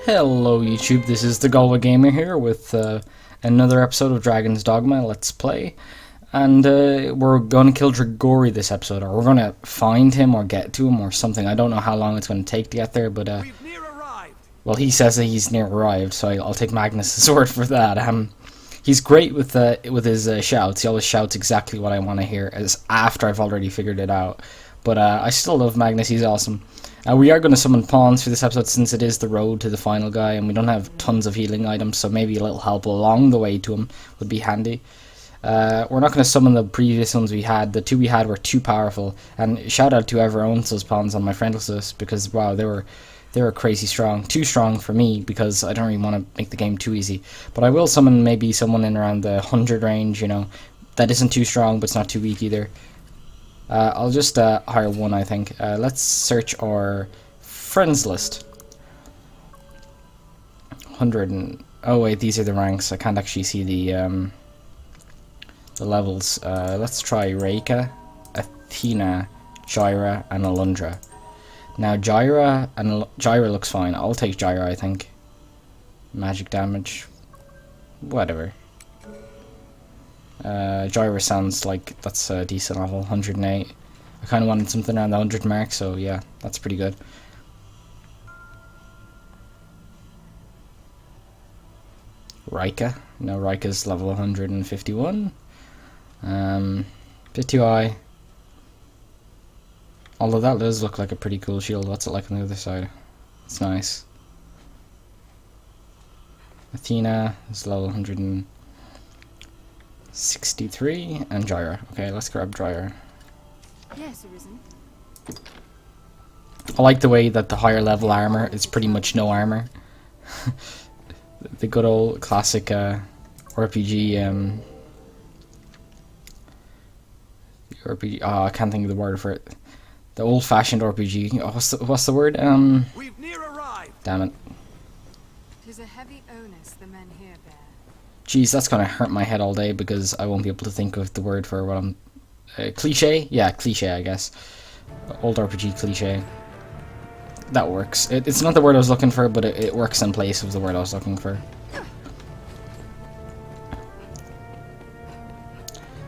Hello YouTube, this is the Galway Gamer here with another episode of Dragon's Dogma Let's Play. And we're going to kill Grigori this episode, or we're going to find him or get to him or something. I don't know how long it's going to take to get there, but well, he says that he's near arrived, so I'll take Magnus' word for that. He's great with his shouts. He always shouts exactly what I want to hear as after I've already figured it out. But I still love Magnus, he's awesome. We are going to summon pawns for this episode since it is the road to the final guy, and we don't have tons of healing items, so maybe a little help along the way to him would be handy. We're not going to summon the previous ones we had. The two we had were too powerful, and shout out to whoever owns those pawns on my friends list, because wow, they were crazy strong. Too strong for me, because I don't really want to make the game too easy. But I will summon maybe someone in around the 100 range, you know, that isn't too strong, but it's not too weak either. I'll just hire one, I think. Let's search our friends list. 100 and... oh wait, these are the ranks. I can't actually see the levels. Let's try Reika, Athena, Gyra, and Alundra. Now Gyra looks fine. I'll take Gyra, I think. Magic damage. Whatever. Gyra sounds like that's a decent level, 108. I kind of wanted something around the 100 mark, so yeah, that's pretty good. Reika. No, Reika's level 151. Bit too high. Although that does look like a pretty cool shield. What's it like on the other side? It's nice. Athena is level 163, and Gyra. Okay, let's grab Gyra. Yes, Arisen. I like the way that the higher level armor is pretty much no armor. The good old classic RPG. RPG. Oh, I can't think of the word for it. The old-fashioned RPG. Oh, what's the word? We've near arrived. Damn it. 'Tis a heavy onus the men here bear. Jeez, that's gonna hurt my head all day because I won't be able to think of the word for what I'm... cliche? Yeah, cliche, I guess. Old RPG cliche. That works. It's not the word I was looking for, but it works in place of the word I was looking for.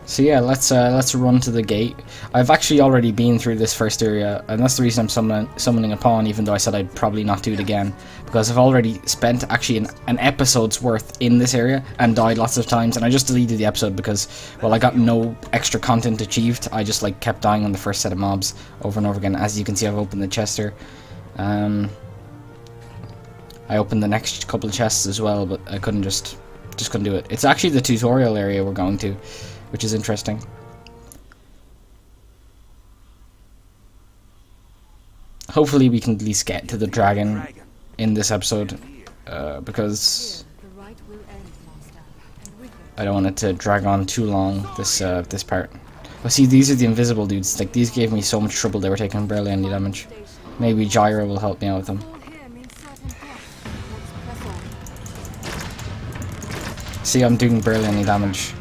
So yeah, let's run to the gate. I've actually already been through this first area, and that's the reason I'm summoning a pawn, even though I said I'd probably not do it again, because I've already spent actually an episode's worth in this area and died lots of times, and I just deleted the episode because, well, I got no extra content achieved. I just like kept dying on the first set of mobs over and over again. As you can see, I've opened the chest here. I opened the next couple of chests as well, but I couldn't just couldn't do it. It's actually the tutorial area we're going to, which is interesting. Hopefully we can at least get to the dragon in this episode, because I don't want it to drag on too long, this part. But see, these are the invisible dudes. Like, these gave me so much trouble, they were taking barely any damage. Maybe Gyra will help me out with them. See, I'm doing barely any damage.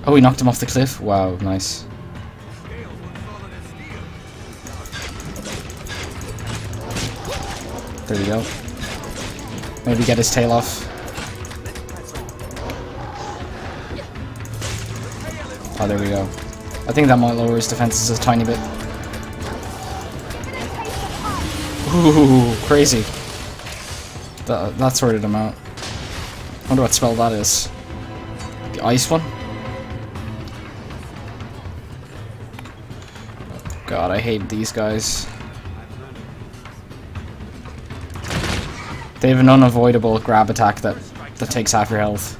Oh, we knocked him off the cliff? Wow, nice. There we go. Maybe get his tail off. Oh, there we go. I think that might lower his defenses a tiny bit. Ooh, crazy. That sorted him out. I wonder what spell that is. The ice one? God, I hate these guys. They have an unavoidable grab attack that takes half your health.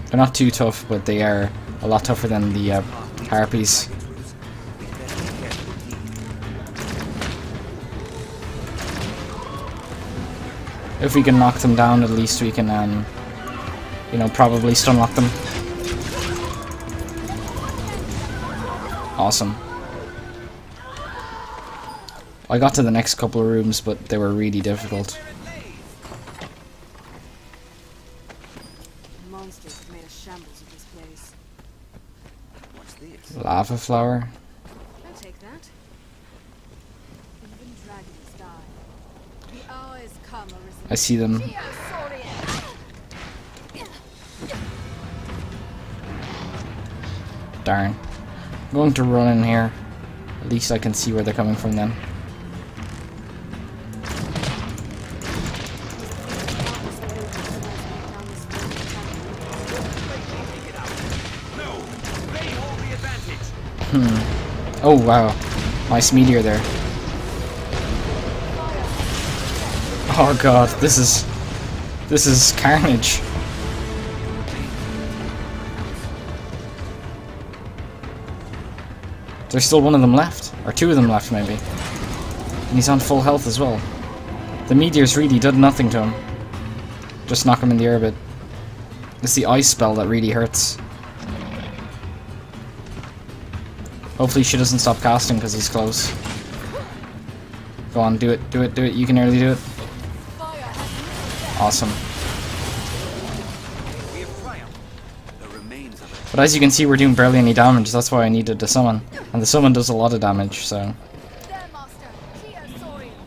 They're not too tough, but they are a lot tougher than the harpies. If we can knock them down, at least we can, you know, probably stun lock them. Awesome. I got to the next couple of rooms, but they were really difficult. Monsters have made a shambles of this place. What's this? Lava flower. Come, Arisen. I see them. Darn. I'm going to run in here. At least I can see where they're coming from then. Oh wow. Nice meteor there. Oh god, this is carnage. There's still one of them left, or two of them left maybe. And he's on full health as well. The meteors really did nothing to him. Just knock him in the air a bit. It's the ice spell that really hurts. Hopefully she doesn't stop casting because he's close. Go on, do it, do it, do it. You can nearly do it. Awesome. But as you can see, we're doing barely any damage. That's why I needed the summon. And the summon does a lot of damage, so...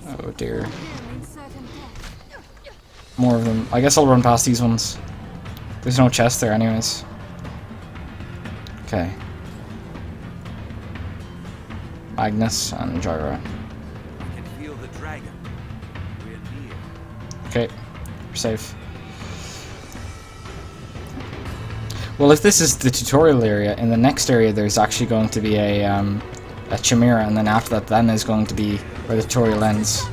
Oh dear. More of them. I guess I'll run past these ones. There's no chest there anyways. Okay. Magnus and Gyra. Okay, we're safe. Well, if this is the tutorial area, in the next area there's actually going to be a chimera, and then after that then is going to be where the tutorial ends.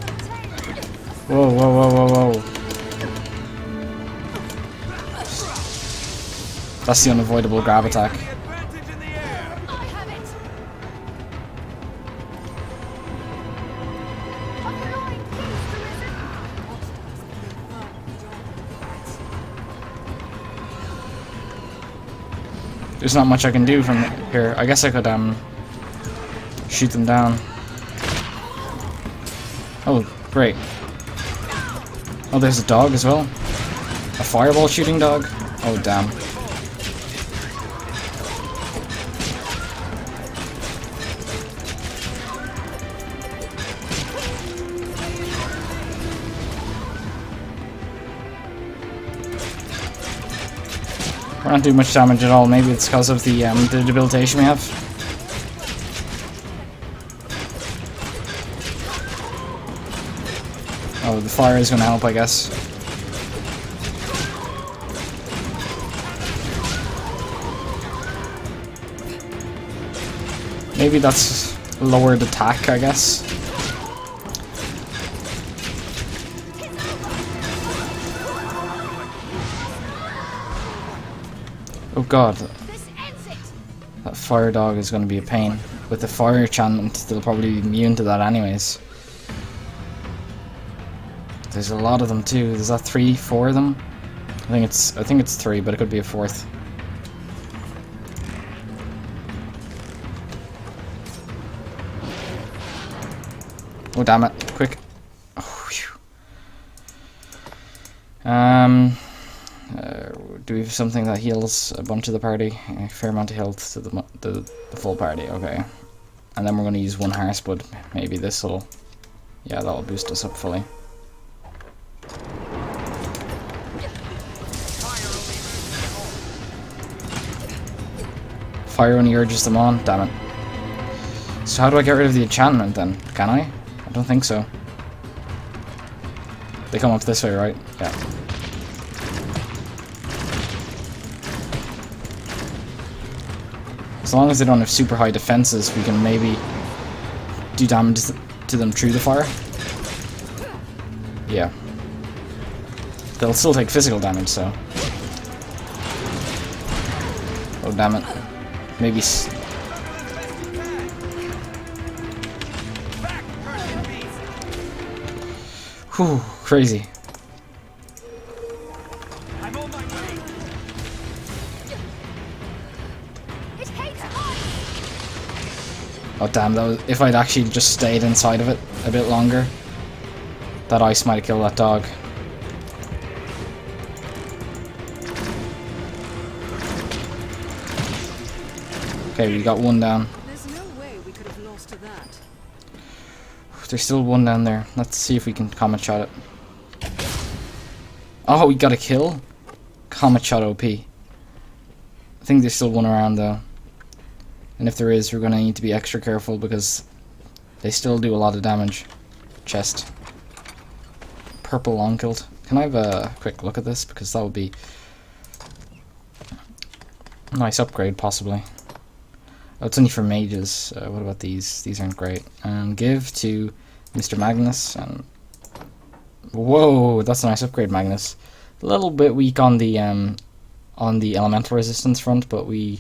Whoa, whoa, whoa, whoa, whoa. That's the unavoidable grab attack. There's not much I can do from here. I guess I could shoot them down. Oh, great. Oh, there's a dog as well. A fireball shooting dog. Oh, damn. We're not doing much damage at all. Maybe it's because of the debilitation we have. Oh, the fire is going to help, I guess. Maybe that's lowered attack, I guess. Oh god. That fire dog is going to be a pain. With the fire enchantment, they'll probably be immune to that anyways. There's a lot of them too. Is that 3, 4 of them? I think it's 3, but it could be a 4th. Oh damn it! Quick. Oh, phew. Do we have something that heals a bunch of the party? A fair amount of health to the full party. Okay. And then we're going to use 1 Harspud. Maybe this will... Yeah, that'll boost us up fully. Fire only urges them on. Damn it. So how do I get rid of the enchantment then? Can I? I don't think so. They come up this way, right? Yeah. As long as they don't have super high defenses, we can maybe do damage to them through the fire. Yeah. They'll still take physical damage, so... Oh, damn it. Maybe... Whew, crazy. I'm on my way. Oh damn, that was, if I'd actually just stayed inside of it a bit longer, that ice might have killed that dog. Okay, we got 1 down. There's no way we could have lost to that. There's still 1 down there. Let's see if we can comet shot it. Oh, we got a kill? Comet shot OP. I think there's still one around though. And if there is, we're going to need to be extra careful because they still do a lot of damage. Chest. Purple long kilt. Can I have a quick look at this? Because that would be a nice upgrade, possibly. Oh, it's only for mages. What about these? These aren't great. And give to Mr. Magnus. And whoa, that's a nice upgrade, Magnus. A little bit weak on the elemental resistance front, but you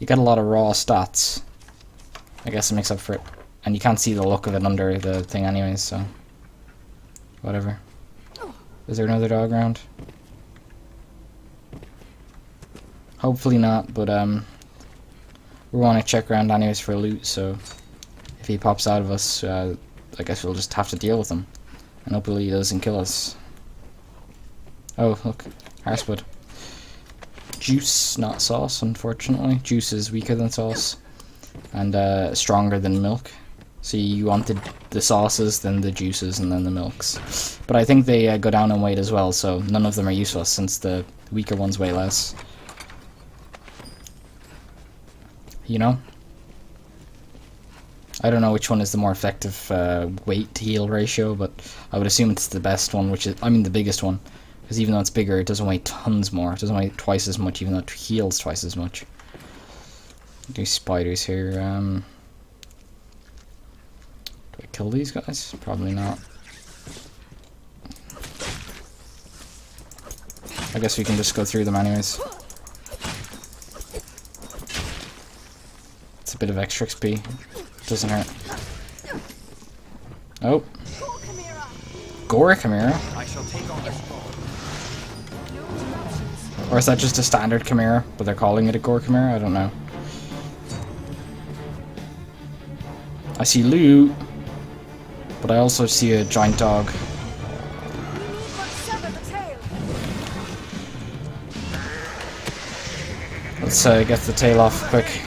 get a lot of raw stats. I guess it makes up for it. And you can't see the look of it under the thing anyways, so whatever. Is there another dog around? Hopefully not, but we want to check around anyways for loot, so if he pops out of us, I guess we'll just have to deal with him. And hopefully he doesn't kill us. Oh, look. Harswood. Juice, not sauce, unfortunately. Juice is weaker than sauce. And stronger than milk. So you wanted the sauces, then the juices, and then the milks. But I think they go down in weight as well, so none of them are useless since the weaker ones weigh less. You know? I don't know which one is the more effective weight to heal ratio, but I would assume it's the best one, the biggest one. Because even though it's bigger, it doesn't weigh tons more. It doesn't weigh twice as much, even though it heals twice as much. Do spiders here. Do I kill these guys? Probably not. I guess we can just go through them anyways. It's a bit of extra XP. Doesn't hurt. Oh. Gore Chimera? Or is that just a standard Chimera, but they're calling it a Gore Chimera? I don't know. I see loot, but I also see a giant dog. Let's get the tail off quick.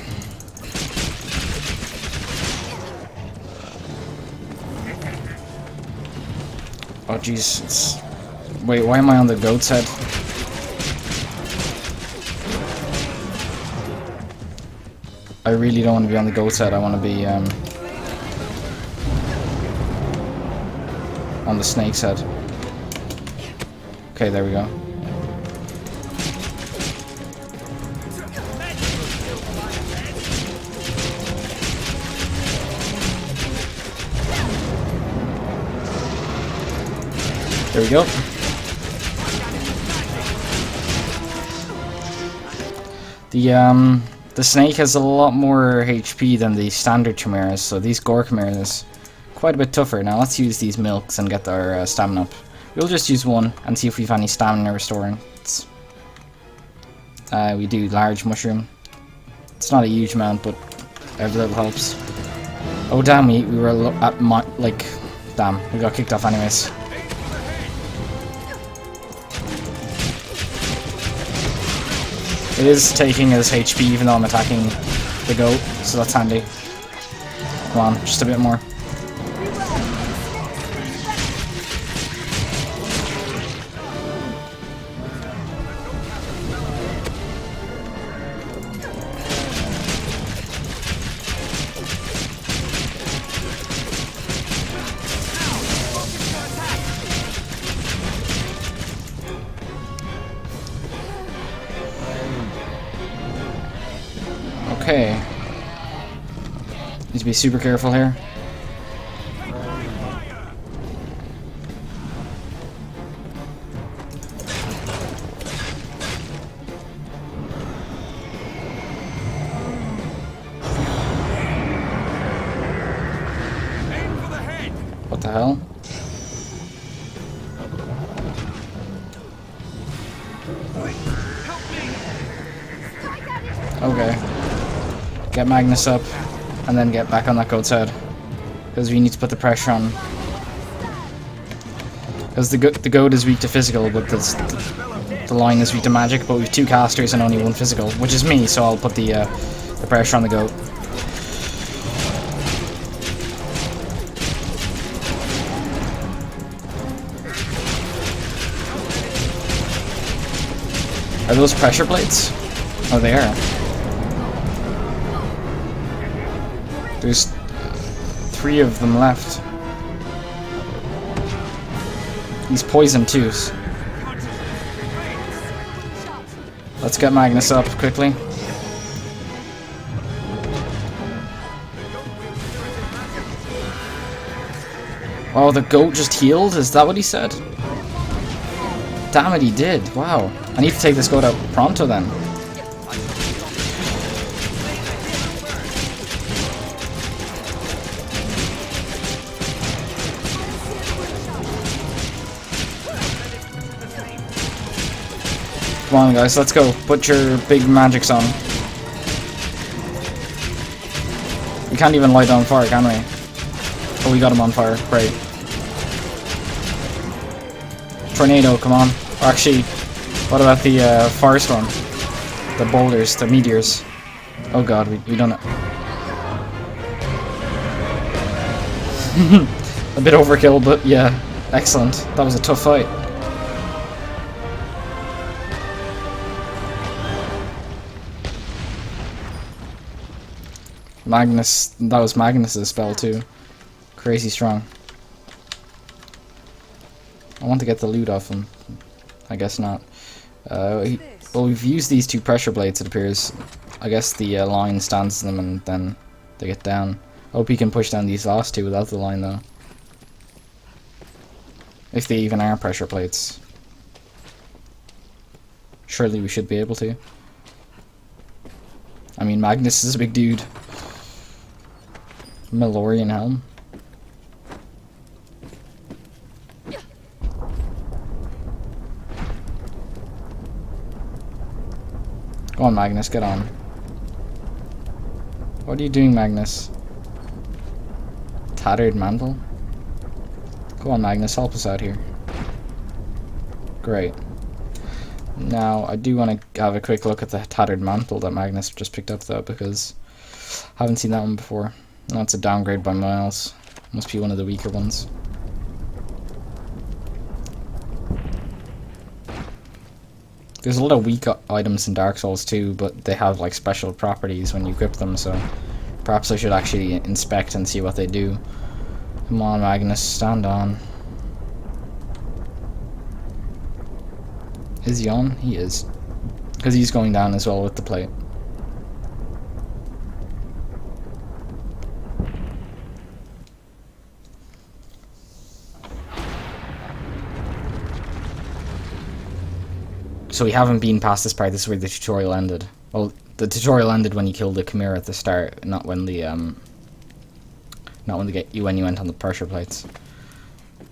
Oh jeez, wait, why am I on the goat's head? I really don't want to be on the goat's head, I want to be on the snake's head. Okay, there we go. There we go. The snake has a lot more HP than the standard chimeras, so these gore chimeras quite a bit tougher. Now let's use these milks and get our stamina up. We'll just use one and see if we've any stamina restoring. We do large mushroom. It's not a huge amount, but every little helps. Oh damn, we were at damn, we got kicked off anyways. It is taking his HP even though I'm attacking the goat, so that's handy. Come on, just a bit more. Okay. Need to be super careful here. What the hell? Okay. Get Magnus up, and then get back on that goat's head. Because we need to put the pressure on. Because the goat is weak to physical, but the line is weak to magic, but we have 2 casters and only 1 physical, which is me, so I'll put the pressure on the goat. Are those pressure plates? Oh, they are. There's 3 of them left. He's poisoned too. Let's get Magnus up quickly. Oh, the goat just healed? Is that what he said? Damn it, he did. Wow. I need to take this goat out pronto then. Come on, guys, let's go. Put your big magics on. We can't even light on fire, can we? Oh, we got him on fire. Great. Tornado, come on. Or actually, what about the firestorm? The boulders, the meteors. Oh god, we done it. A bit overkill, but yeah, excellent. That was a tough fight. Magnus, that was Magnus's spell too. Crazy strong. I want to get the loot off him. I guess not. Well, we've used these 2 pressure plates, it appears. I guess the line stands them and then they get down. I hope he can push down these last 2 without the line though. If they even are pressure plates. Surely we should be able to. I mean, Magnus is a big dude. Melorian helm. Go on, Magnus, get on. What are you doing, Magnus? Tattered mantle? Go on, Magnus, help us out here. Great. Now, I do want to have a quick look at the tattered mantle that Magnus just picked up, though, because I haven't seen that one before. No, it's a downgrade by miles. Must be one of the weaker ones. There's a lot of weak items in Dark Souls too, but they have like special properties when you equip them, so perhaps I should actually inspect and see what they do. Come on, Magnus, stand on. Is he on? He is. Because he's going down as well with the plate. So we haven't been past this part. This is where the tutorial ended. Well, the tutorial ended when you killed the Chimera at the start, not when the when you went on the pressure plates.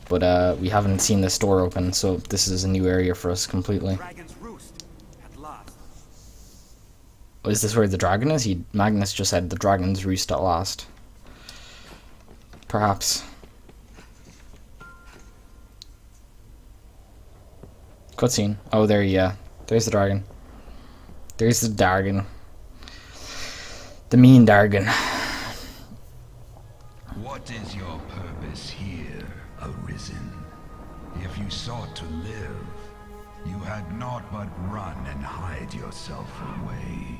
But we haven't seen this door open, so this is a new area for us completely. Dragon's roost, at last. Oh, is this where the dragon is? Magnus just said the dragon's roost at last. Perhaps. Cutscene. Oh, there, yeah. There's the dragon. There's the Dargon. The mean Dargon. What is your purpose here, Arisen? If you sought to live, you had naught but run and hide yourself away.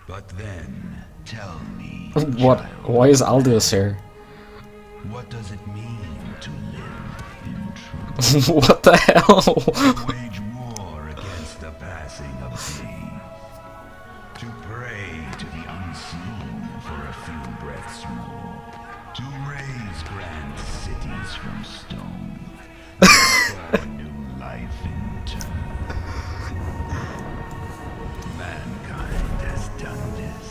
But then, tell me, What? child, Why is Aldous here? what does it mean to live in truth? What the hell? To wage war against the passing of day. To pray to the unseen for a few breaths more. To raise grand cities from stone. For new life in turn. Mankind has done this.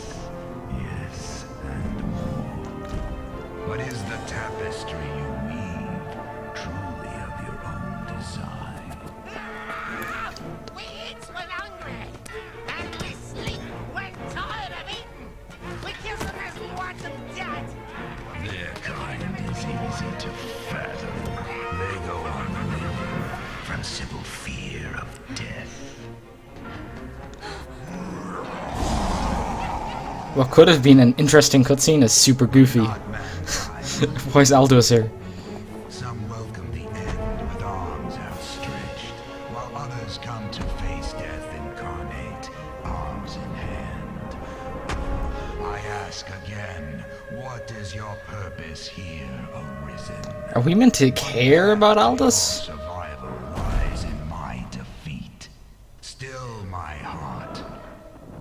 Yes, and more. But is the tapestry you weave truly of your own design? We eat when hungry, and we sleep when tired of eating. We kiss them as we want them dead. Their kind is easy to fathom. They go on living from simple fear of death. What could have been an interesting cutscene is super goofy. Not mankind. Why is Aldous here? Some welcome the end with arms outstretched. ask again, what is your purpose here, Arisen? Are we meant to care about Aldous? Your survival lies in my defeat. Still my heart,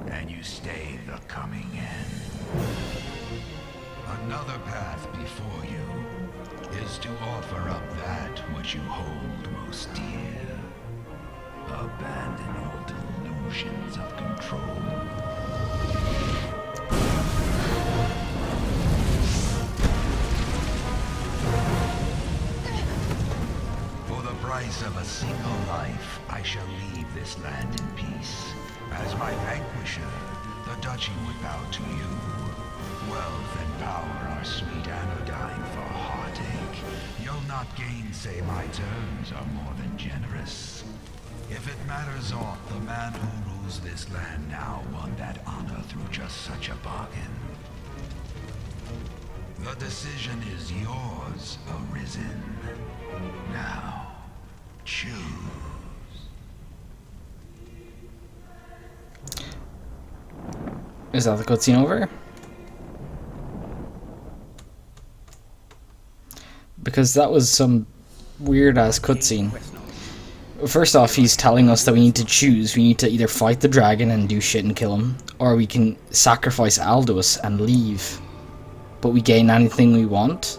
and you stay the coming end. Another path before you is to offer up that which you hold most dear. Abandon all delusions of control. For the price of a single life, I shall leave this land in peace. As my vanquisher, the duchy would bow to you. Wealth and power are sweet anodyne for heartache. You'll not gainsay my terms are more than generous. If it matters aught, the man who rules this land now won that honor through just such a bargain. The decision is yours, Arisen. Now, choose. Is that the cutscene over? Because that was some weird ass cutscene. First off, he's telling us that we need to choose. We need to either fight the dragon and do shit and kill him, or we can sacrifice Aldous and leave. But we gain anything we want.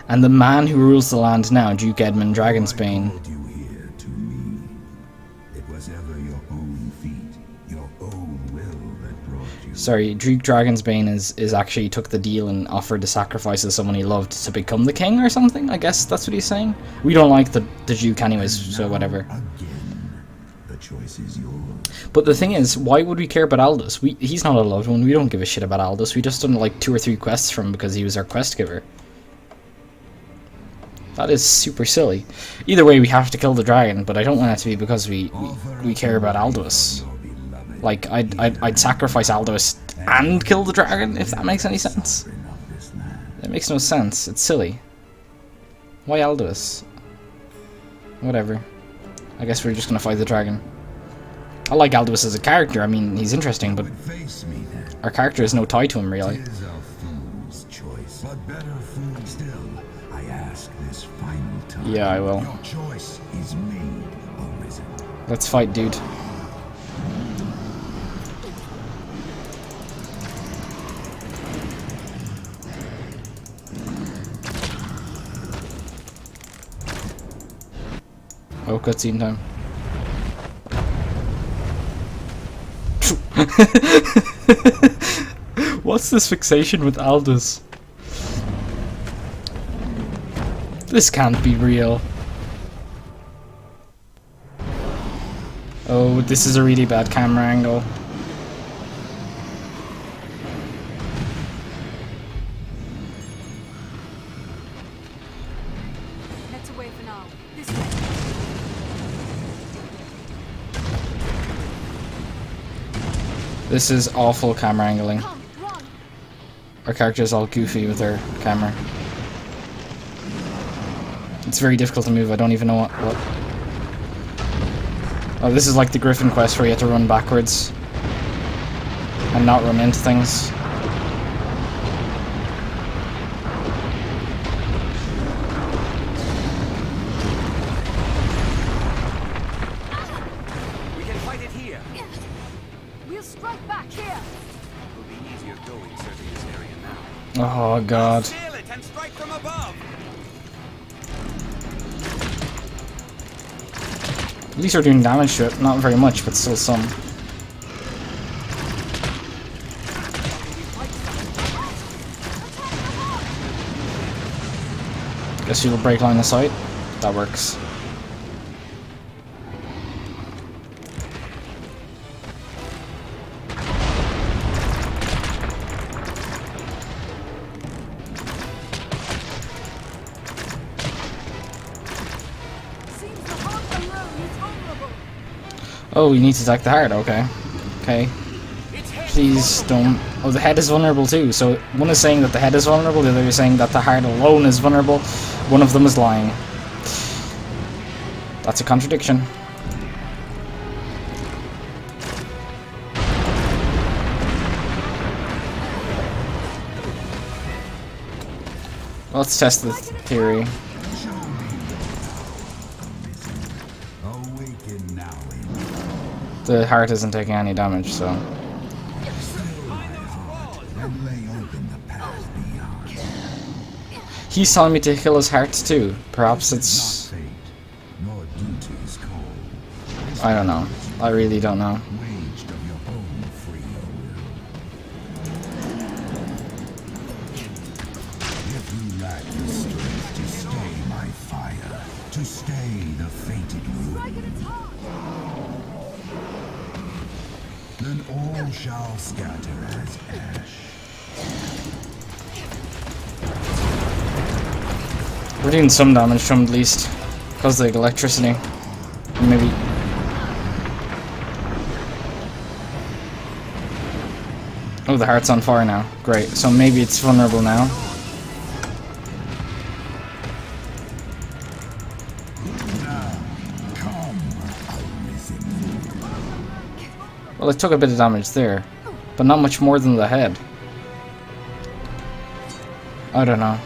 And the man who rules the land now, Duke Edmund Dragonsbane. I called you here to me. It was ever your own feet, your own will that brought you. Sorry, Duke Dragonsbane is actually took the deal and offered to sacrifice someone he loved to become the king or something. I guess that's what he's saying. We don't like the Duke anyways, so whatever. Again, the choice is yours. But the thing is, why would we care about Aldous? He's not a loved one. We don't give a shit about Aldous. We just done like 2 or 3 quests from him because he was our quest giver. That is super silly. Either way, we have to kill the dragon, but I don't want it to be because we care about Aldous. Like, I'd sacrifice Aldous and kill the dragon, if that makes any sense. That makes no sense. It's silly. Why Aldous? Whatever. I guess we're just gonna fight the dragon. I like Aldous as a character. I mean, he's interesting, but our character has no tie to him, really. Yeah, I will. Your choice is made, Arisen. Let's fight, dude. Oh, cutscene time. What's this fixation with Aldous? This can't be real. Oh, this is a really bad camera angle. Let's away for now. This way. This is awful camera angling. Come, run. Our character's all goofy with her camera. It's very difficult to move. I don't even know what. Oh, this is like the Griffin quest where you have to run backwards and not run into things. We can fight it here. We'll strike back here. It'll be easier going searching this area now. Oh god. Sail it and strike from above. At least we're doing damage to it. Not very much, but still some. Guess you'll break line of sight. That works. Seems the heart alone is vulnerable. Oh, you need to attack the heart. Okay. Okay. Please don't. Oh, the head is vulnerable too. So one is saying that the head is vulnerable, the other is saying that the heart alone is vulnerable. One of them is lying. That's a contradiction. Let's test the theory. Awaken now. The heart isn't taking any damage, so. And lay open the path beyond. He's telling me to kill his heart too. Perhaps it's. Fate, nor duty's call. I don't know. I really don't know. Waged of your own free will. If you lack the strength to stay my fire, to stay the fated rune, then all shall scatter as ash. We're doing some damage to him at least. Because of the electricity. Maybe. Oh, the heart's on fire now. Great. So maybe it's vulnerable now. Well, it took a bit of damage there. But not much more than the head. I don't know.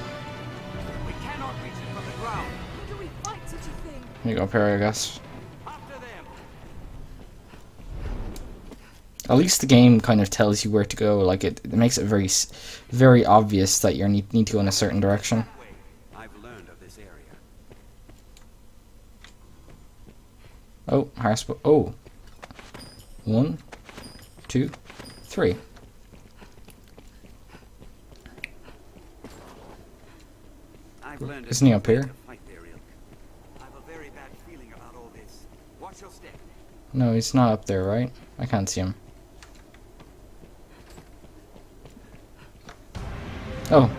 We cannot reach it from the ground. How do we fight such a thing? Here you go, Perry, I guess. After them. At least the game kind of tells you where to go. Like it makes it very obvious that you need to go in a certain direction. That way. I've learned of this area. Oh, Harspo. Oh. 1, 2, 3. I've learned Isn't he up here? to fight their ilk. I have a very bad feeling about all this. Watch your step. No, he's not up there, right? I can't see him. Oh.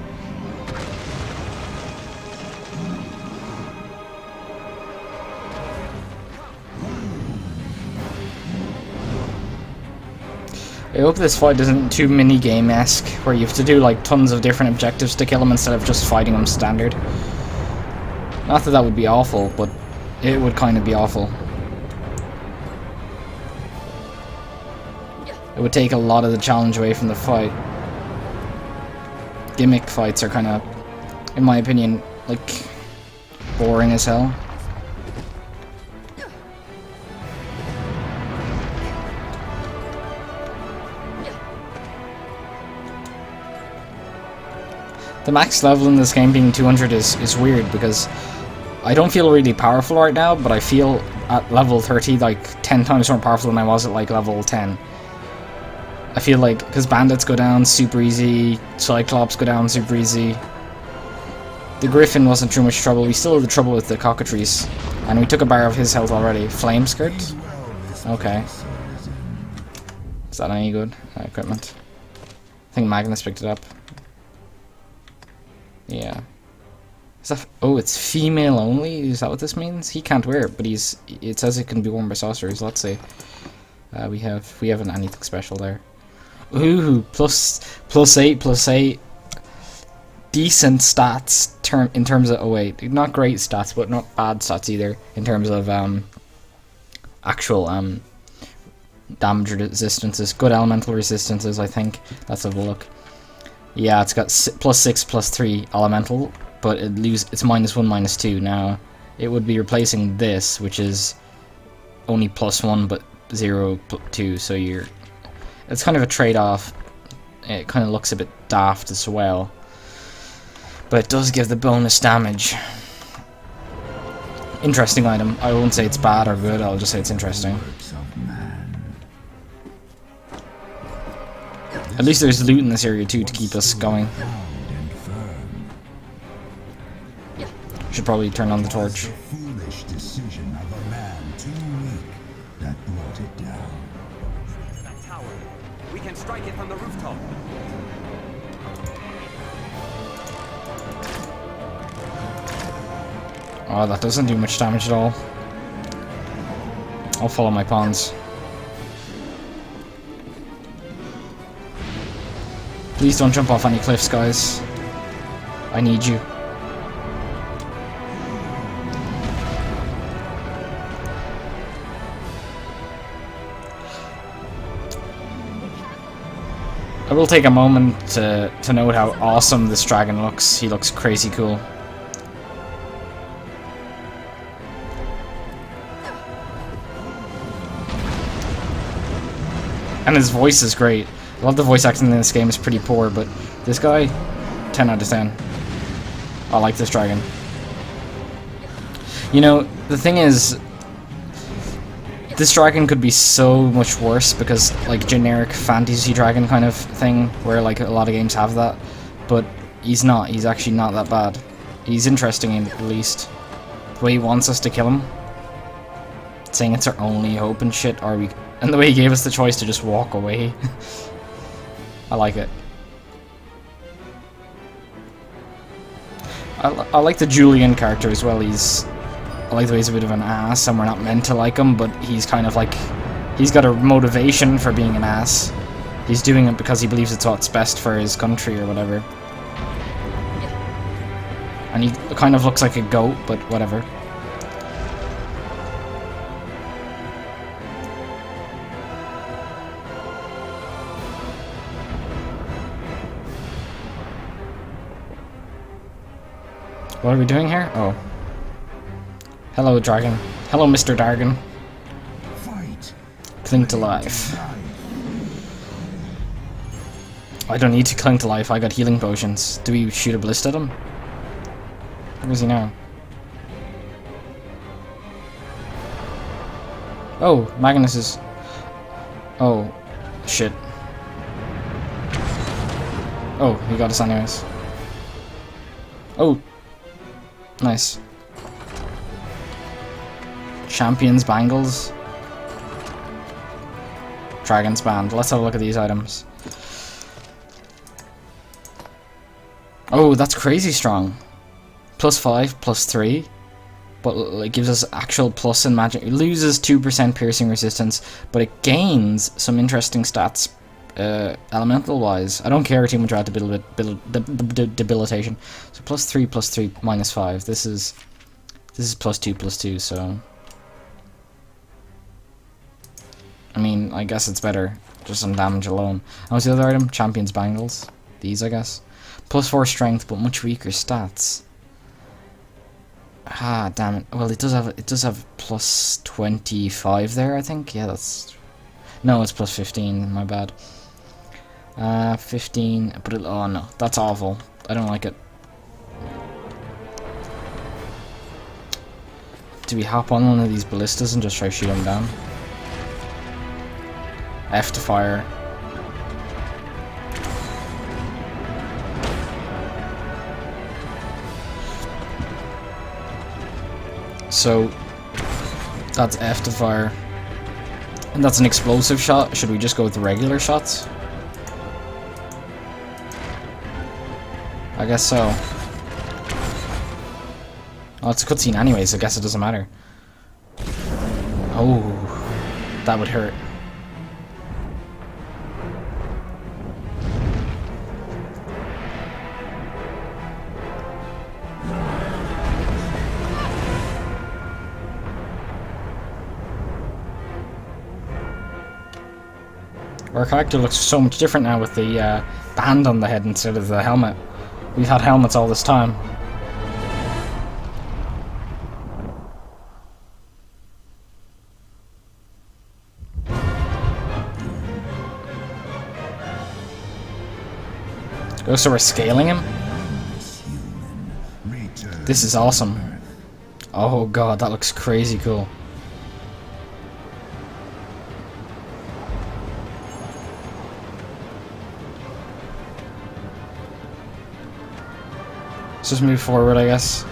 I hope this fight isn't too mini-game-esque, where you have to do like tons of different objectives to kill him instead of just fighting him standard. Not that that would be awful, but it would kind of be awful. It would take a lot of the challenge away from the fight. Gimmick fights are kind of, in my opinion, like, boring as hell. The max level in this game being 200 is weird because I don't feel really powerful right now, but I feel at level 30 like 10 times more powerful than I was at like level 10. I feel like, because bandits go down super easy, Cyclops go down super easy. The Griffin wasn't too much trouble, we still had the trouble with the cockatrice. And we took a bar of his health already. Flame skirt? Okay. Is that any good? Equipment. I think Magnus picked it up. Yeah. Is that, oh, it's female only? Is that what this means? He can't wear it, but it says it can be worn by sorcerers. Let's see. We haven't anything special there. Ooh, plus 8. Decent stats in terms of, oh wait, not great stats, but not bad stats either in terms of actual damage resistances. Good elemental resistances, I think. Let's have a look. Yeah, it's got +6, +3 elemental, but it's -1, -2. Now, it would be replacing this, which is only +1, but 0, 2. So it's kind of a trade-off. It kind of looks a bit daft as well, but it does give the bonus damage. Interesting item. I won't say it's bad or good. I'll just say it's interesting. At least there's loot in this area too to keep us going. Should probably turn on the torch. Foolish decision of a man too weak that brought it down. That tower. We can strike it from the rooftop. Oh, that doesn't do much damage at all. I'll follow my pawns. Please don't jump off any cliffs, guys. I need you. I will take a moment to note how awesome this dragon looks. He looks crazy cool. And his voice is great. A lot of the voice acting in this game is pretty poor, but this guy, 10 out of 10. I like this dragon. You know, the thing is, this dragon could be so much worse because, like, generic fantasy dragon kind of thing, where, like, a lot of games have that. But he's not. He's actually not that bad. He's interesting, at least. The way he wants us to kill him. Saying it's our only hope and shit, and the way he gave us the choice to just walk away. I like it. I like the Julian character as well. I like the way he's a bit of an ass, and we're not meant to like him, but he's kind of like, he's got a motivation for being an ass. He's doing it because he believes it's what's best for his country or whatever. And he kind of looks like a goat, but whatever. What are we doing here? Oh. Hello, dragon. Hello, Mr. Dragon. Fight. Cling to life. I don't need to cling to life, I got healing potions. Do we shoot a ballista at him? Where is he now? Oh, Magnus is... Oh, shit. Oh, he got us anyways. Oh. Nice. Champions bangles. Dragon's band. Let's have a look at these items. Oh, that's crazy strong. +5, +3. But it gives us actual plus in magic. It loses 2% piercing resistance, but it gains some interesting stats elemental wise. I don't care too much about debilitation. So +3, +3, -5. This is +2, +2, so I mean, I guess it's better just on damage alone. And what's the other item? Champion's bangles. These, I guess. +4 strength, but much weaker stats. Ah, damn it. Well, it does have +25 there, I think. Yeah, that's... No, it's +15, my bad. 15, but oh no, that's awful. I don't like it. Do we hop on one of these ballistas and just try to shoot them down? F to fire. So that's F to fire. And that's an explosive shot. Should we just go with the regular shots? I guess so. Oh, it's a cutscene anyways, I guess it doesn't matter. Oh, that would hurt. Our character looks so much different now with the band on the head instead of the helmet. We've had helmets all this time. Oh, so we're scaling him? This is awesome. Oh god, that looks crazy cool. Let's just move forward, I guess.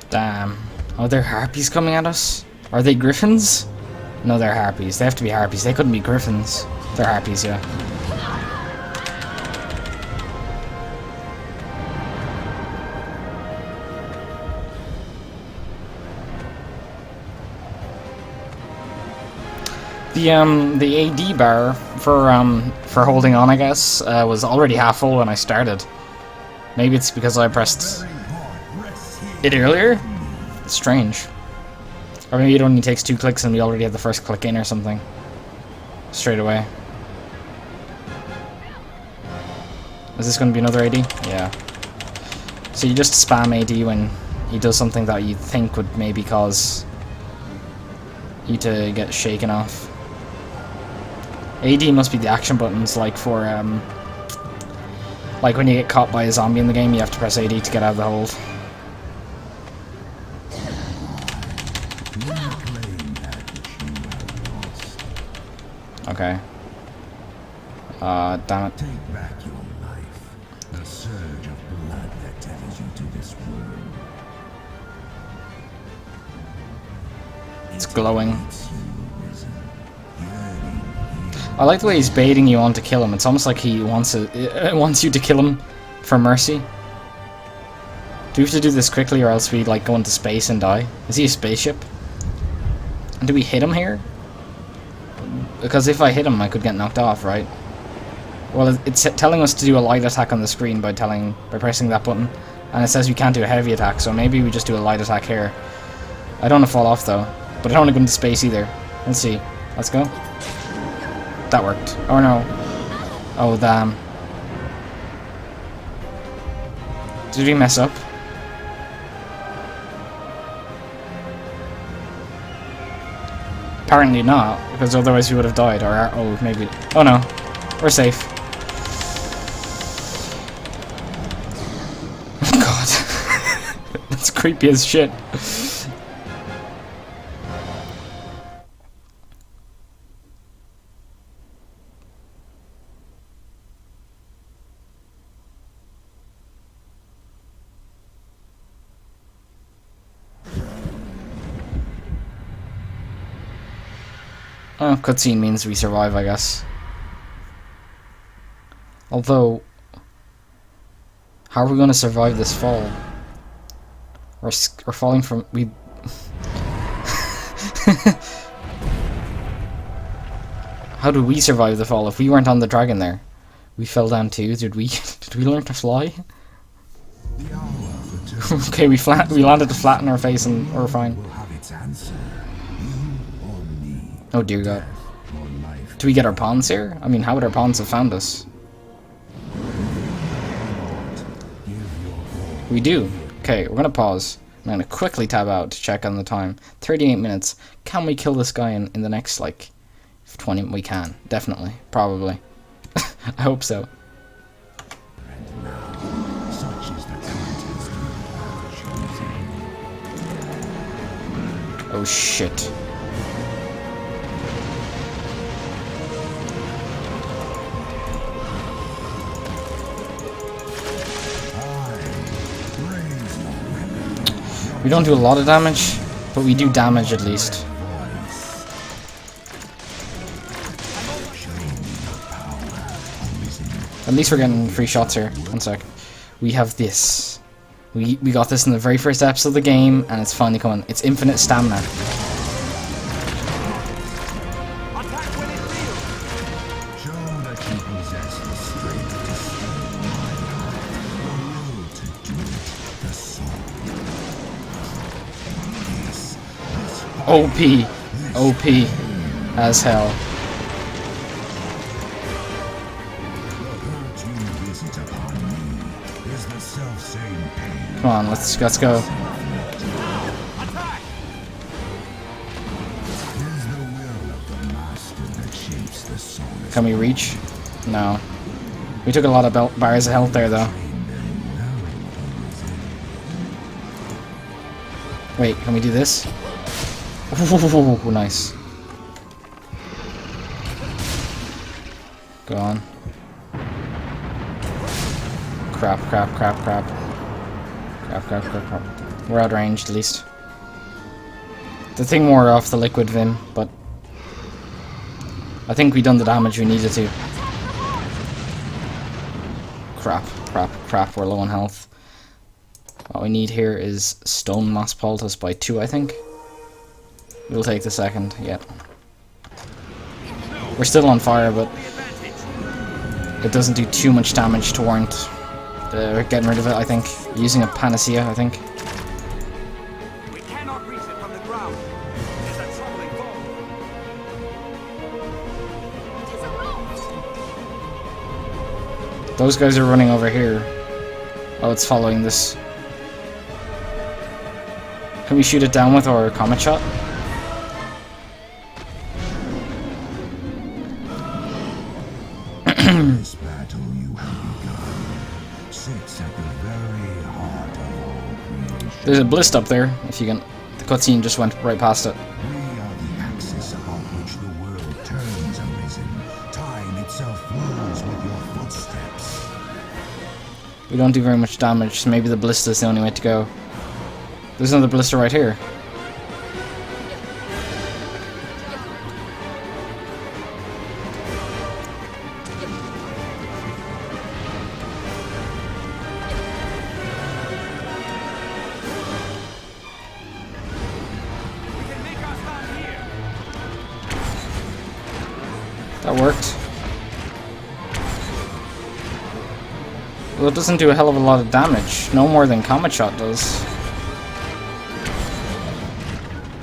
Damn. Are there harpies coming at us? Are they griffins? No, they're harpies. They have to be harpies. They couldn't be griffins. They're harpies, yeah. The AD bar for holding on, I guess, was already half full when I started. Maybe it's because I pressed it earlier? It's strange. Or maybe it only takes 2 clicks and we already have the first click in or something. Straight away. Is this going to be another AD? Yeah. So you just spam AD when he does something that you think would maybe cause you to get shaken off. AD must be the action buttons, like for like when you get caught by a zombie in the game, you have to press AD to get out of the hold. Okay. Damn it. Take back your life. The surge of blood that tethers you to this world. It's glowing. I like the way he's baiting you on to kill him. It's almost like he wants you to kill him for mercy. Do we have to do this quickly or else we like go into space and die? Is he a spaceship? And do we hit him here? Because if I hit him I could get knocked off, right? Well, it's telling us to do a light attack on the screen by pressing that button. And it says we can't do a heavy attack, so maybe we just do a light attack here. I don't want to fall off though. But I don't want to go into space either. Let's see. Let's go. That worked. Oh no. Oh damn. Did we mess up? Apparently not, because otherwise we would have died. Or oh, maybe. Oh no. We're safe. God. That's creepy as shit. Oh, cutscene means we survive, I guess. Although, how are we going to survive this fall? We're falling from... we... How do we survive the fall if we weren't on the dragon there? We fell down too. Did we learn to fly? Okay, we landed flat in our face and we're fine. Oh dear God. Do we get our pawns here? I mean, how would our pawns have found us? We do. Okay, we're gonna pause. I'm gonna quickly tab out to check on the time. 38 minutes. Can we kill this guy in the next, like, 20? We can. Definitely. Probably. I hope so. Oh shit. We don't do a lot of damage, but we do damage at least. At least we're getting free shots here. One sec. We have this. We got this in the very first episode of the game, and it's finally coming. It's infinite stamina. OP. OP as hell. Come on, let's go. Can we reach? No. We took a lot of bars of health there though. Wait, can we do this? Ooh, nice. Go on. Crap. We're outranged at least. The thing wore off the liquid Vim, but I think we done the damage we needed to. Crap, we're low on health. What we need here is Stone Mass Poultice by 2, I think. We'll take the second, yeah. We're still on fire, but it doesn't do too much damage to warrant getting rid of it, I think. Using a panacea, I think. We cannot reach it from the ground. It's a troubling fall. Those guys are running over here. Oh, it's following this. Can we shoot it down with our comet shot? This battle you have begun sits at the very heart of all creation. There's a blist up there, if you can. The cutscene just went right past it. We are the axis upon which the world turns, Arisen. Time itself flows with your footsteps. We don't do very much damage, so maybe the blister is the only way to go. There's another blister right here. We can make our stop here. That worked. Well, it doesn't do a hell of a lot of damage. No more than Comet Shot does.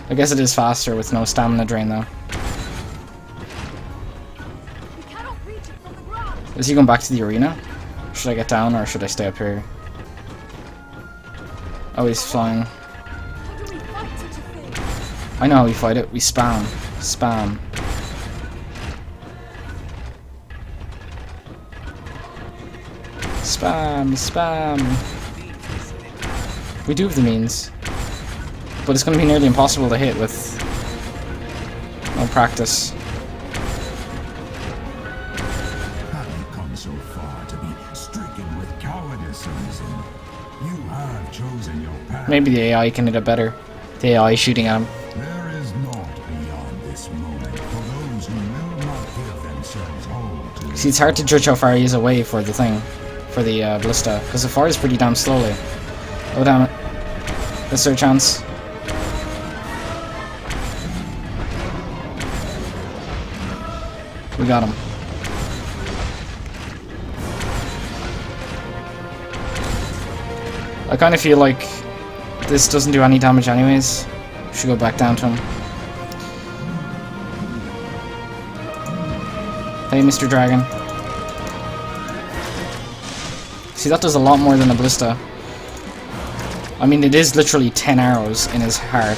I guess it is faster with no stamina drain, though. We cannot reach it from the ground. Is he going back to the arena? Should I get down, or should I stay up here? Oh, he's flying. How do we fight such a thing? I know how we fight it. We spam. Spam. Spam, spam. We do have the means. But it's going to be nearly impossible to hit with no practice. Have you come so far to be stricken with cowardice, Arisen? You have chosen your path. Maybe the AI can hit it better. The AI shooting at him. There is naught beyond this moment for those who will not give themselves whole to See, it's hard to judge how far he is away for the thing. For the ballista. Because it fires pretty damn slowly. Oh, damn it. Is there a chance? We got him. I kind of feel like this doesn't do any damage anyways. Should go back down to him. Hey, Mr. Dragon. See, that does a lot more than a ballista. I mean, it is literally 10 arrows in his heart.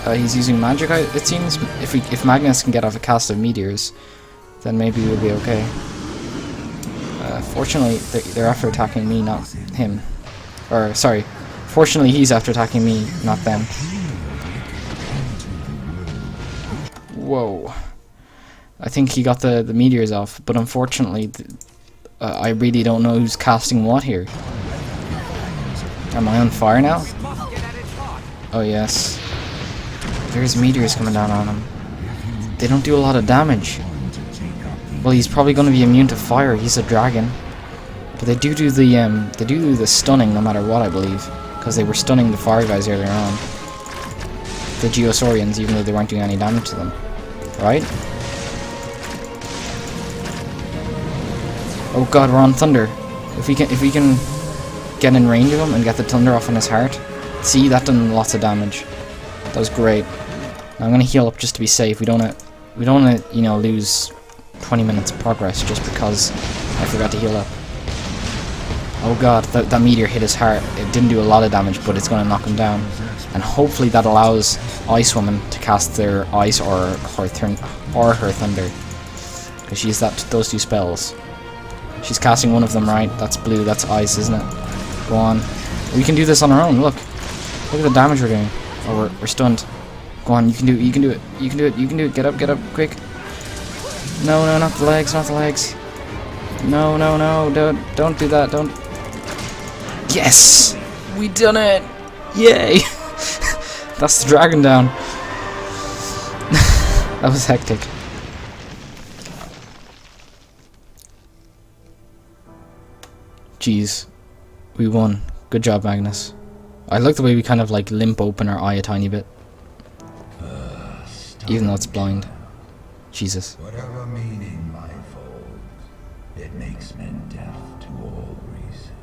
He's using magic, it seems. If Magnus can get off a cast of meteors, then maybe we'll be okay. Fortunately, they're after attacking me, not him. Or, sorry. Fortunately, he's after attacking me, not them. Whoa. I think he got the meteors off, but unfortunately, I really don't know who's casting what here. Am I on fire now? Oh, yes. There's meteors coming down on him. They don't do a lot of damage. Well, he's probably going to be immune to fire. He's a dragon. But they do the stunning no matter what, I believe, because they were stunning the fire guys earlier on. The Geosaurians, even though they weren't doing any damage to them, right? Oh God, we're on thunder. If we can get in range of him and get the thunder off on his heart, see, that done lots of damage. That was great. Now I'm gonna heal up just to be safe. We don't wanna, you know, lose 20 minutes of progress just because I forgot to heal up. Oh God, that meteor hit his heart. It didn't do a lot of damage, but it's gonna knock him down. And hopefully that allows Ice Woman to cast their ice or her thunder, because she's those two spells. She's casting one of them, right? That's blue. That's ice, isn't it? Go on. We can do this on our own. Look at the damage we're doing. Oh, we're stunned. Go on, you can do it, you can do it, you can do it, you can do it. Get up, quick. No, not the legs, not the legs. No, no, no, don't do that, don't. Yes! We done it! Yay! That's the dragon down. That was hectic. Jeez. We won. Good job, Magnus. I like the way we kind of like limp open our eye a tiny bit. Even though it's blind. Jesus. Whatever meaning life holds, it makes men deaf to all reason.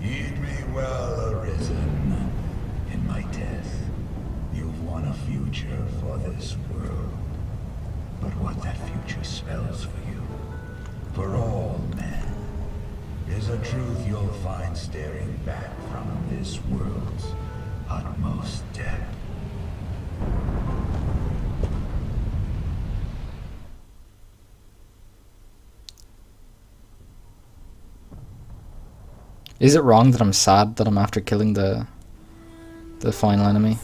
Heed me well, Arisen. In my death, you've won a future for this world. But what that future spells for you, for all men, is a truth you'll find staring back from this world's utmost depth. Is it wrong that I'm sad that I'm after killing the final enemy?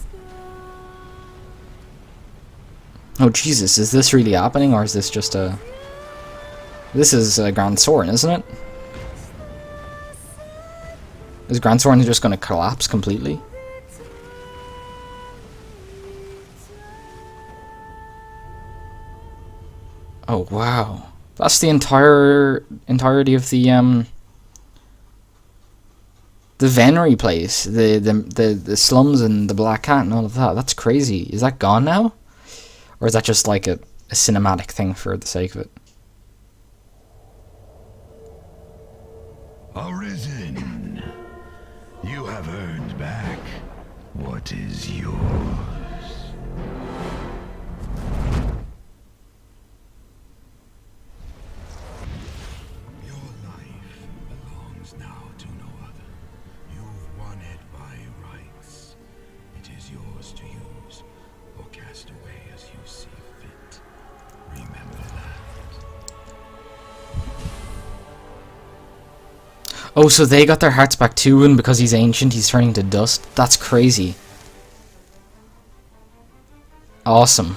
Oh Jesus, is this really happening, or is this just a... This is Grand Soren, isn't it? Is Grand Soren just going to collapse completely? Oh wow. That's the entirety of the Venery place, the slums and the Black Cat and all of that. That's crazy. Is that gone now? Or is that just like a cinematic thing for the sake of it? Arisen, you have earned back what is yours. Your life belongs now to no other. You've won it by rights. It is yours to use or cast away as you see fit. Remember that. Oh, so they got their hearts back too, and because he's ancient, he's turning to dust? That's crazy. Awesome.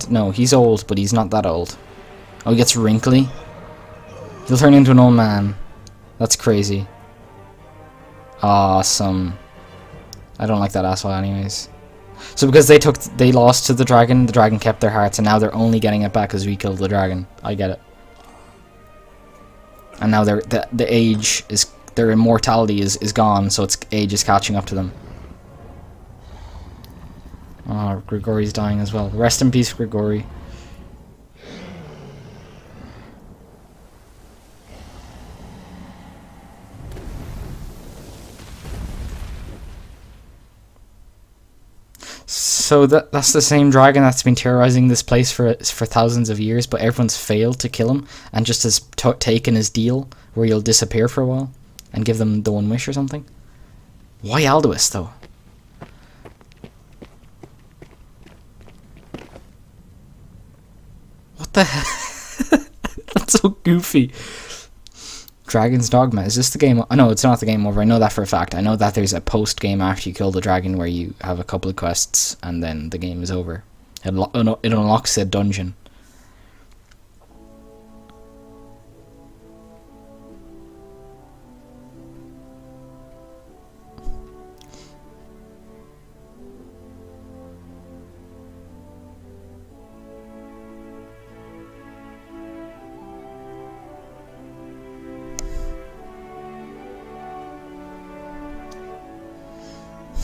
No, he's old, but he's not that old. Oh, he gets wrinkly? He'll turn into an old man. That's crazy. Awesome. I don't like that asshole anyways. So because they lost to the dragon kept their hearts, and now they're only getting it back because we killed the dragon. I get it. And now the age is, their immortality is gone, so its age is catching up to them. Oh, Grigori's dying as well. Rest in peace, Grigori. So that's the same dragon that's been terrorizing this place for thousands of years, but everyone's failed to kill him and just has taken his deal where he'll disappear for a while and give them the one wish or something. Why Aldous though? What the hell? That's so goofy. Dragon's Dogma. Is this the game? Oh, no, it's not the game over. I know that for a fact. I know that there's a post game after you kill the dragon where you have a couple of quests and then the game is over. It unlocks a dungeon.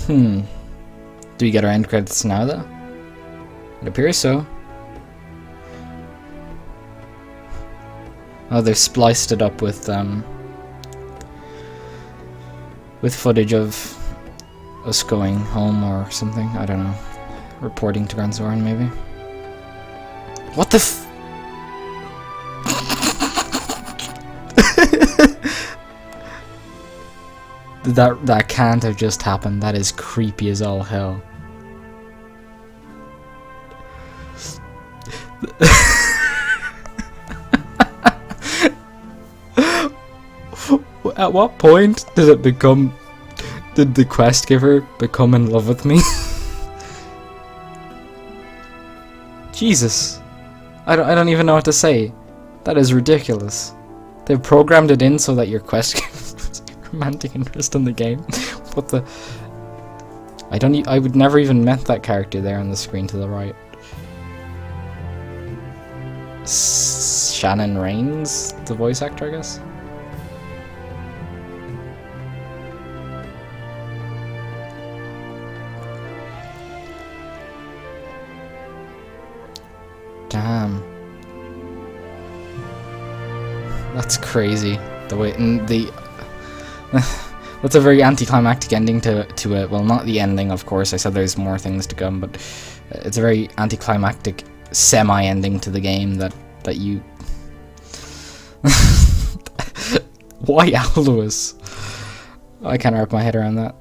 Do we get our end credits now, though? It appears so. Oh, they've spliced it up with footage of us going home or something. I don't know. Reporting to Grand Soren, maybe. What the f- That can't have just happened. That is creepy as all hell. At what point did the quest giver become in love with me? Jesus. I don't even know what to say. That is ridiculous. They've programmed it in so that your quest gives romantic interest in the game. What the... I would never even met that character there on the screen to the right. Shannon Rains, the voice actor, I guess. Damn. That's crazy. The way that's a very anticlimactic ending to it. Well, not the ending, of course. I said there's more things to come, but it's a very anticlimactic semi-ending to the game that you. Why Aldous? I can't wrap my head around that.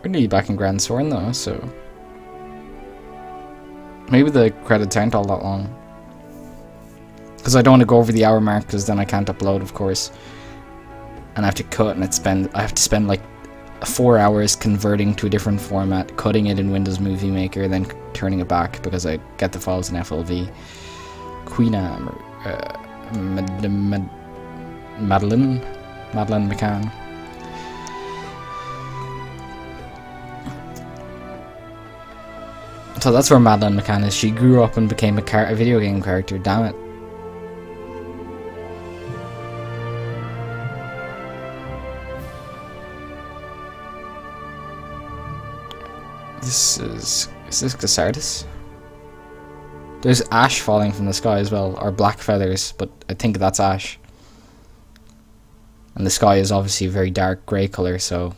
We're nearly back in Grand Soren though, so maybe the credits aren't all that long. Because I don't want to go over the hour mark, because then I can't upload, of course. And I have to cut, and I have to spend like 4 hours converting to a different format, cutting it in Windows Movie Maker, then turning it back because I get the files in FLV. Madeline McCann. So that's where Madeline McCann is. She grew up and became a video game character. Damn it. Is this Cassardis? There's ash falling from the sky as well, or black feathers, but I think that's ash. And the sky is obviously a very dark grey colour, so...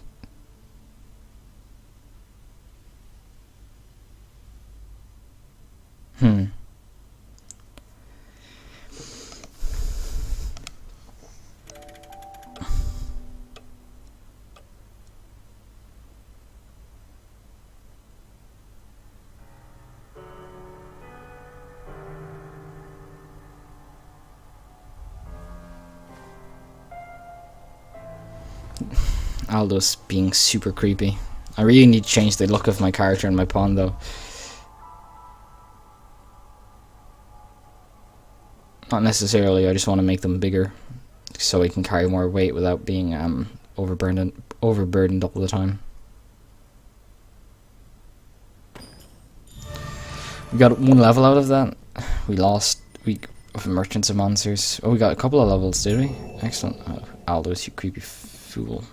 Aldous being super creepy. I really need to change the look of my character and my pawn though. Not necessarily, I just want to make them bigger so I can carry more weight without being overburdened all the time. We got 1 level out of that. We lost week of Merchants of Monsters. Oh, we got a couple of levels, did we? Excellent. Oh, Aldous, you creepy fool.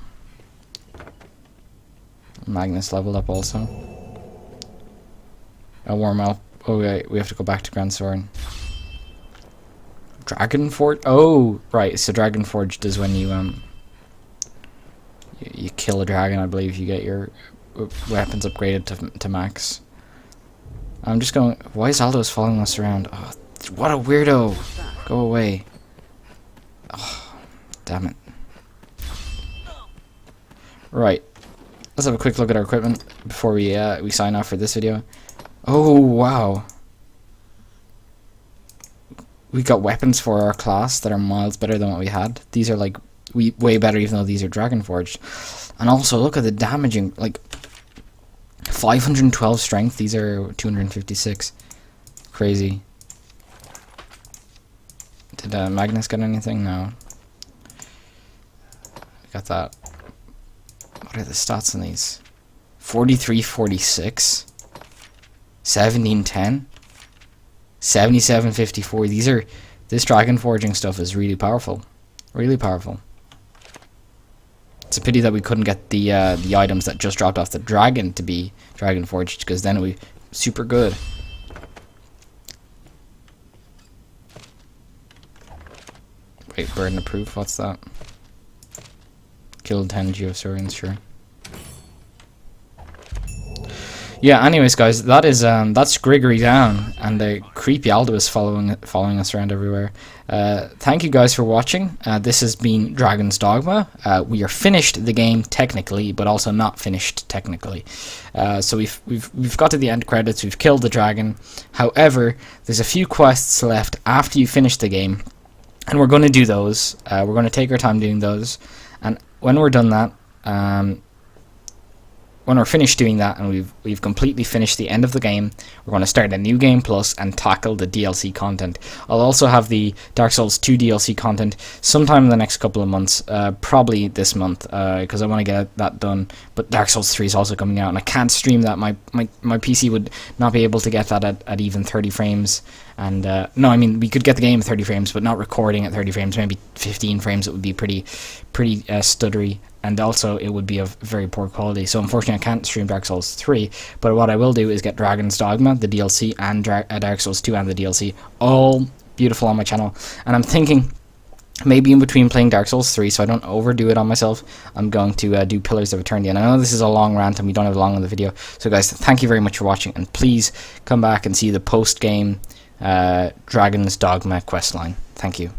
Magnus leveled up also. A warm up. Oh wait, we have to go back to Grand Soren. Dragon Forge. Oh, right. So Dragon Forged is when you you kill a dragon. I believe you get your weapons upgraded to max. I'm just going. Why is Aldous following us around? Oh, what a weirdo! Go away. Oh, damn it. Right. Let's have a quick look at our equipment before we sign off for this video. Oh wow. We got weapons for our class that are miles better than what we had. These are like way better even though these are Dragon Forged. And also look at the damaging, like 512 strength, these are 256. Crazy. Did Magnus get anything? No. Got that. What are the stats on these? 4346, 1710, 7754. This dragon forging stuff is really powerful. Really powerful. It's a pity that we couldn't get the items that just dropped off the dragon to be dragon forged, because then it would be super good. Wait, burden of proof, what's that? Killed 10 Geosaurians, sure. Yeah, anyways guys, that's Grigori down, and the creepy Aldous following us around everywhere. Thank you guys for watching. This has been Dragon's Dogma. We are finished the game technically, but also not finished technically. So we've got to the end credits, we've killed the dragon. However, there's a few quests left after you finish the game. and we're going to do those. We're going to take our time doing those, and when we're done that, when we're finished doing that and we've completely finished the end of the game, we're going to start a new game plus and tackle the DLC content. I'll also have the Dark Souls 2 DLC content sometime in the next couple of months, probably this month, because I want to get that done. But Dark Souls 3 is also coming out, and I can't stream that. My PC would not be able to get that at even 30 frames. And no, I mean, we could get the game at 30 frames, but not recording at 30 frames. Maybe 15 frames. It would be pretty stuttery, and also it would be of very poor quality. So unfortunately, I can't stream Dark Souls 3. But what I will do is get Dragon's Dogma, the DLC, and Dark Souls 2 and the DLC, all beautiful on my channel. And I'm thinking, maybe in between playing Dark Souls 3, so I don't overdo it on myself, I'm going to do Pillars of Eternity. And I know this is a long rant and we don't have long on the video. So guys, thank you very much for watching, and please come back and see the post-game Dragon's Dogma questline. Thank you.